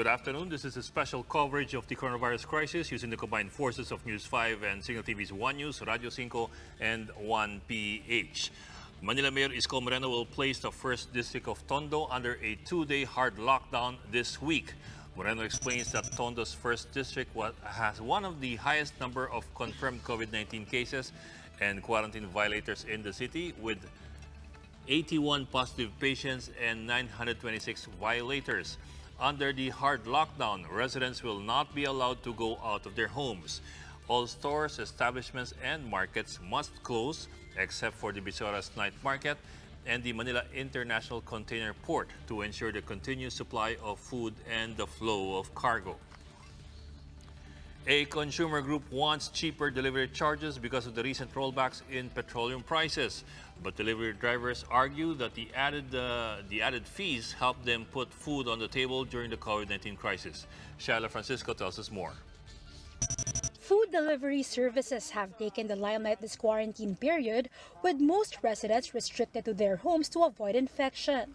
Good afternoon. This is a special coverage of the coronavirus crisis using the combined forces of News 5 and Cignal TV's 1 News, Radio 5, and 1PH. Manila Mayor Isko Moreno will place the first district of Tondo under a 2-day hard lockdown this week. Moreno explains that Tondo's first district has one of the highest number of confirmed COVID-19 cases and quarantine violators in the city, with 81 positive patients and 926 violators. Under the hard lockdown, residents will not be allowed to go out of their homes. All stores, establishments, and markets must close, except for the Divisoria's night market and the Manila International Container Port, to ensure the continuous supply of food and the flow of cargo. A consumer group wants cheaper delivery charges because of the recent rollbacks in petroleum prices. But delivery drivers argue that the added fees help them put food on the table during the COVID-19 crisis. Shyla Francisco tells us more. Food delivery services have taken the limelight this quarantine period, with most residents restricted to their homes to avoid infection.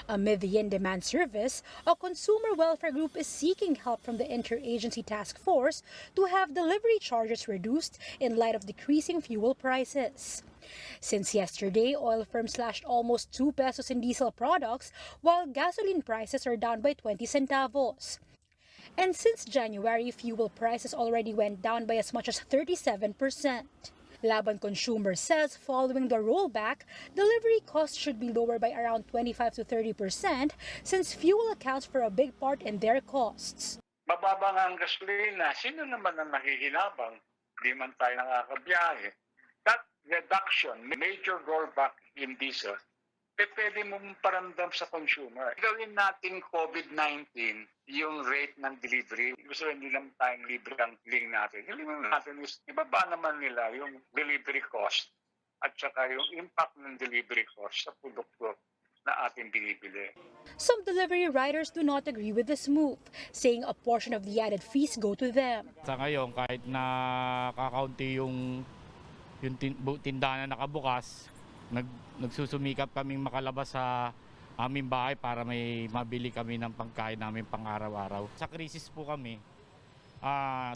Amid the in-demand service, a consumer welfare group is seeking help from the interagency task force to have delivery charges reduced in light of decreasing fuel prices. Since yesterday, oil firms slashed almost 2 pesos in diesel products, while gasoline prices are down by 20 centavos. And since January, fuel prices already went down by as much as 37%. Laban Consumer says following the rollback, delivery costs should be lower by around 25 to 30% since fuel accounts for a big part in their costs. Mababa nga ang gasolina, sino naman ang nakikinabang? Di man tayo nakakabiyahe. That reduction, major rollback in diesel, pwede mong paramdam sa consumer. Gawin natin COVID-19 yung rate ng delivery. Gusto rin nilang tayong libre ang link natin. Yung link natin is, ibaba naman nila yung delivery cost at saka yung impact ng delivery cost sa produkto na ating binibili. Some delivery riders do not agree with this move, saying a portion of the added fees go to them. Sa ngayon, kahit na kakaunti yung tindahan na nakabukas, nagsusumikap kaming makalabas sa aming bahay para may mabili kami ng pagkain namin pang-araw-araw. Sa krisis po kami,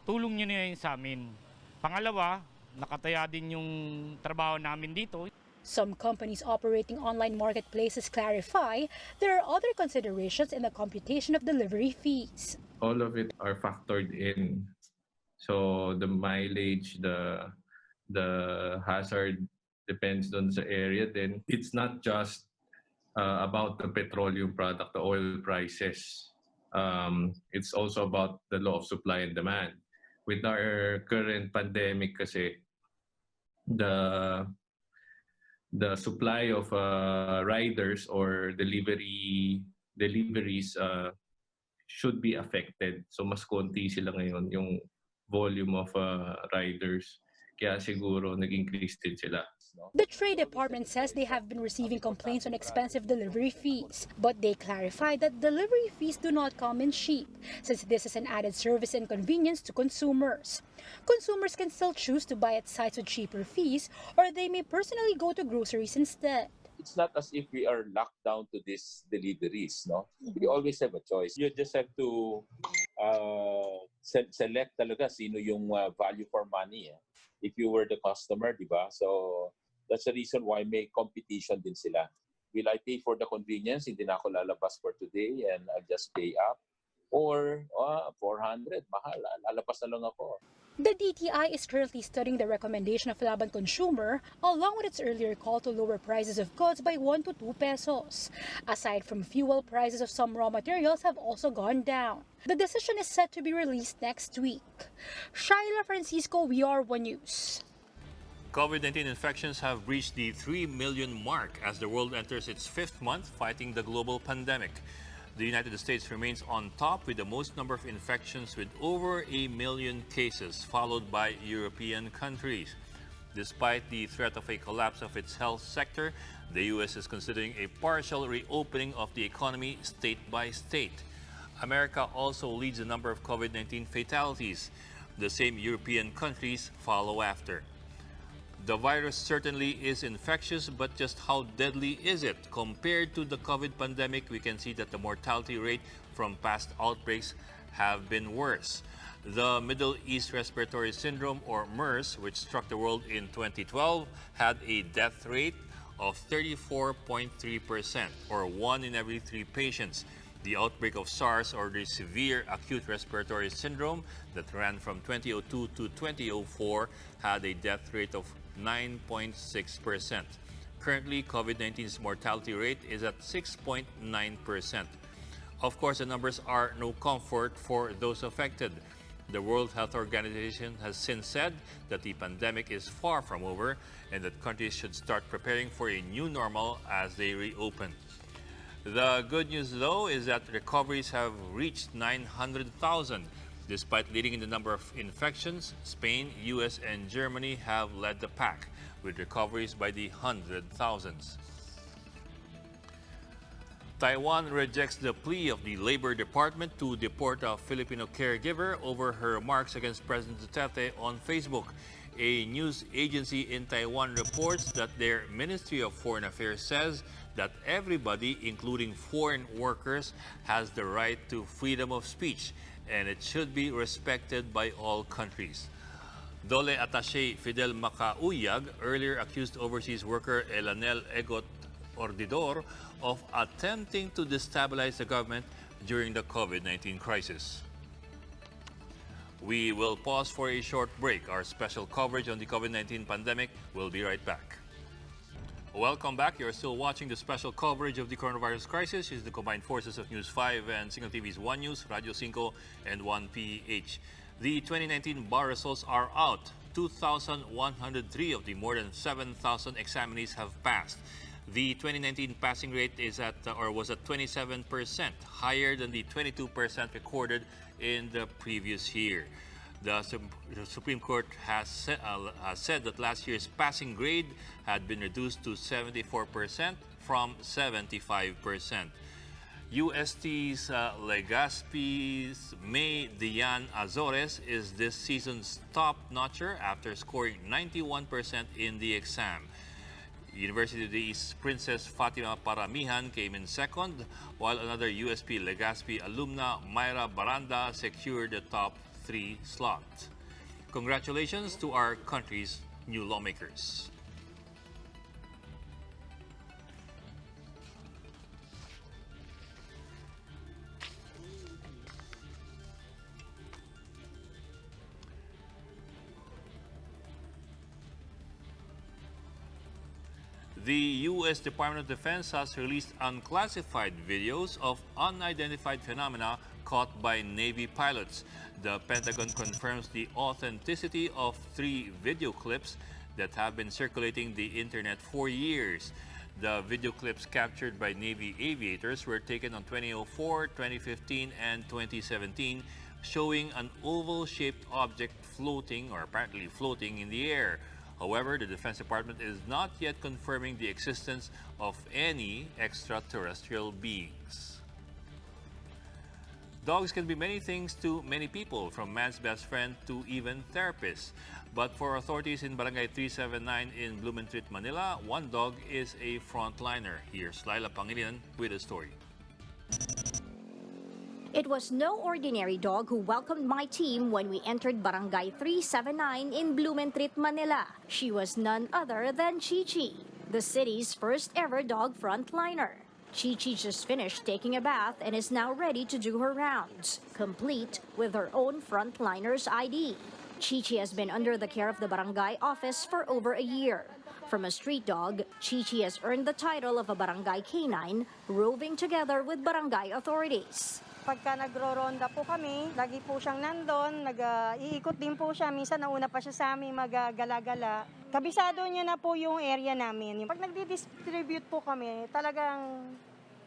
tulong nyo na yun sa amin. Pangalawa, nakataya din yung trabaho namin dito. Some companies operating online marketplaces clarify there are other considerations in the computation of delivery fees. All of it are factored in. So the mileage, the hazard, depends on the area. Then it's not just about the petroleum product, the oil prices. It's also about the law of supply and demand. With our current pandemic kasi, the supply of riders or deliveries should be affected. So mas konti sila ngayon yung volume of riders. Kaya siguro nag-increase din sila. The Trade Department says they have been receiving complaints on expensive delivery fees, but they clarify that delivery fees do not come in cheap, since this is an added service and convenience to consumers. Consumers can still choose to buy at sites with cheaper fees, or they may personally go to groceries instead. It's not as if we are locked down to these deliveries, no? We always have a choice. You just have to select talaga sino yung value for money. If you were the customer, di ba? So that's the reason why may competition din sila. Will I pay for the convenience? Hindi na ako lalabas for today and I'll just pay up. Or 400, mahal. Lalabas na lang ako. The DTI is currently studying the recommendation of Laban Consumer, along with its earlier call to lower prices of goods by 1 to 2 pesos. Aside from fuel, prices of some raw materials have also gone down. The decision is set to be released next week. Shyla Francisco, VR 1 News. COVID-19 infections have reached the 3 million mark as the world enters its 5th month fighting the global pandemic. The United States remains on top with the most number of infections, with over 1 million cases, followed by European countries. Despite the threat of a collapse of its health sector, the U.S. is considering a partial reopening of the economy state by state. America also leads the number of COVID-19 fatalities. The same European countries follow after. The virus certainly is infectious, but just how deadly is it? Compared to the COVID pandemic, we can see that the mortality rate from past outbreaks have been worse. The Middle East Respiratory Syndrome, or MERS, which struck the world in 2012, had a death rate of 34.3%, or 1 in every 3 patients. The outbreak of SARS, or the Severe Acute Respiratory Syndrome, that ran from 2002 to 2004, had a death rate of 9.6%. Currently, COVID-19's mortality rate is at 6.9%. Of course, the numbers are no comfort for those affected. The World Health Organization has since said that the pandemic is far from over and that countries should start preparing for a new normal as they reopen. The good news, though, is that recoveries have reached 900,000. Despite leading in the number of infections, Spain, US, and Germany have led the pack, with recoveries by the 100,000s. Taiwan rejects the plea of the Labor Department to deport a Filipino caregiver over her remarks against President Duterte on Facebook. A news agency in Taiwan reports that their Ministry of Foreign Affairs says that everybody, including foreign workers, has the right to freedom of speech, and it should be respected by all countries. Dole Attaché Fidel Macauyag earlier accused overseas worker Elanel Egot Ordidor of attempting to destabilize the government during the COVID-19 crisis. We will pause for a short break. Our special coverage on the COVID-19 pandemic will be right back. Welcome back. You're still watching the special coverage of the coronavirus crisis. It's the combined forces of News 5 and Cignal TV's One News, Radio 5, and 1PH. The 2019 bar results are out. 2,103 of the more than 7,000 examinees have passed. The 2019 passing rate was at 27%, higher than the 22% recorded in the previous year. The Supreme Court has said that last year's passing grade had been reduced to 74% from 75%. UST's Legazpi's May Dian Azores is this season's top notcher after scoring 91% in the exam. University of the East Princess Fatima Paramihan came in second, while another USP Legazpi alumna Myra Baranda secured the top 3 slot. Congratulations to our country's new lawmakers. The U.S. Department of Defense has released unclassified videos of unidentified phenomena caught by Navy pilots. The Pentagon confirms the authenticity of 3 video clips that have been circulating the internet for years. The video clips captured by Navy aviators were taken on 2004, 2015, and 2017, showing an oval-shaped object floating, or apparently floating, in the air. However, the Defense Department is not yet confirming the existence of any extraterrestrial beings. Dogs can be many things to many people, from man's best friend to even therapists. But for authorities in Barangay 379 in Blumentritt, Manila, one dog is a frontliner. Here's Laila Pangilinan with a story. It was no ordinary dog who welcomed my team when we entered Barangay 379 in Blumentritt, Manila. She was none other than Chi-Chi, the city's first ever dog frontliner. Chi-Chi just finished taking a bath and is now ready to do her rounds, complete with her own frontliner's ID. Chi-Chi has been under the care of the barangay office for over a year. From a street dog, Chi-Chi has earned the title of a barangay canine, roving together with barangay authorities. Pagka nagro-ronda po kami, lagi po siyang nandun, iikot din po siya. Minsan nauna pa siya sa amin mag-gala-gala. Kabisado niya na po yung area namin. Pag nagdi-distribute po kami, talagang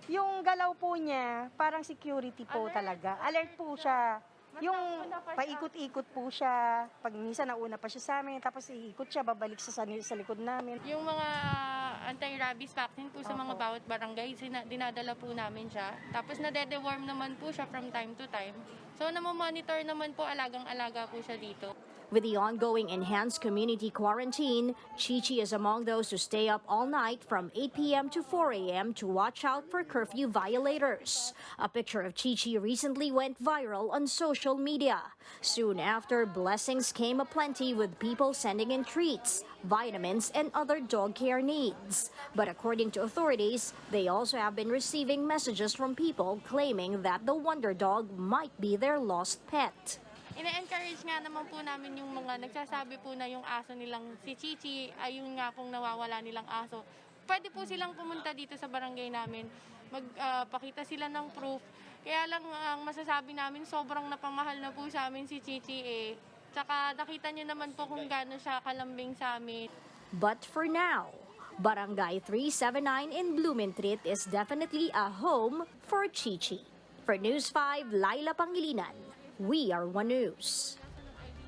yung galaw po niya, parang security po talaga. Alert po siya. Yung paikot-ikot po siya. Pag minsan nauna pa siya sa amin, tapos iikot siya, babalik sa likod namin. Yung mga anti-rabies vaccine po sa mga bawat barangay, dinadala po namin siya. Tapos nade-deworm naman po siya from time to time. So namomonitor naman po, alagang-alaga po siya dito. With the ongoing enhanced community quarantine, Chichi is among those who stay up all night from 8 p.m. to 4 a.m. to watch out for curfew violators. A picture of Chichi recently went viral on social media. Soon after, blessings came aplenty with people sending in treats, vitamins, and other dog care needs. But according to authorities, they also have been receiving messages from people claiming that the wonder dog might be their lost pet. Ina-encourage nga naman po namin yung mga nagsasabi po na yung aso nilang si Chichi ay yung nga pong nawawala nilang aso. Pwede po silang pumunta dito sa barangay namin, magpakita sila ng proof. Kaya lang ang masasabi namin, sobrang napamahal na po sa amin si Chichi eh. Tsaka nakita niyo naman po kung gaano siya kalambing sa amin. But for now, Barangay 379 in Blumentritt is definitely a home for Chichi. For News 5, Laila Pangilinan. We are One News.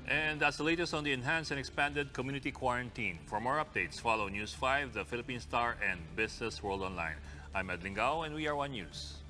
And that's the latest on the enhanced and expanded community quarantine. For more updates, follow News 5, the Philippine Star, and Business World Online. I'm Ed Lingao, and we are One News.